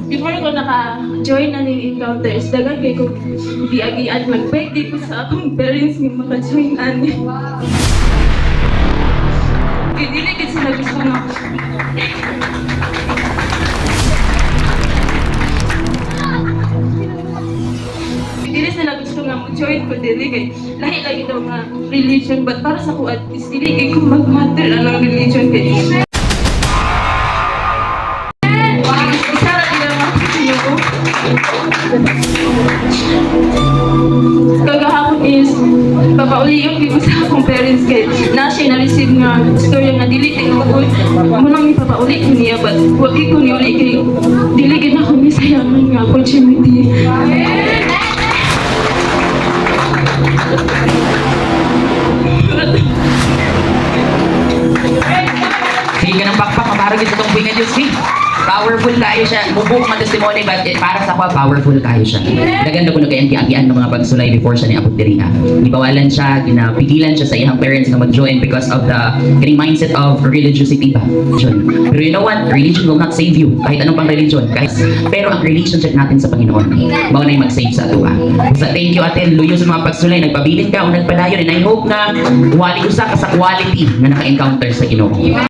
Before ko naka-join na ning encounters, dagan kay ko giagian mag-beg di ko sa akong parents nga maka-join ani. Kaya dili kasi sila gusto na dili sila gusto nga mo-join ko dili kay lahi lagi daw nga religion, but para sa ko at least dili kay ko mag-matter anong religion kay kagahapon is papauli yung sa akong parents kay na siya na-receive nga storya nga dili tinuod mo nang ipapauli ko niya, but wag ko niuli kay dili gid ako ni sayangan nga opportunity. Sige ng pakpak, mabarag ito itong Queen Diyos. Powerful kayo siya. Bubuk mga testimony, but para sa ako, powerful kayo siya. Naganda ko na kayang kiagian ng mga pagsulay before siya ni Apo Diriha. Ibawalan siya, pinapigilan siya sa iyang parents na mag-join because of the mindset of religiosity ba? John. Pero you know what? Religion will not save you. Kahit anong pang religion. Pero ang relationship natin sa Panginoon, bago na yung mag-save sa ato. So thank you, Ate. Luyo sa mga pagsulay. Nagpabilin ka o nagpadayon. And I hope na wali usa ka sa quality na naka-encounter sa Ginoo.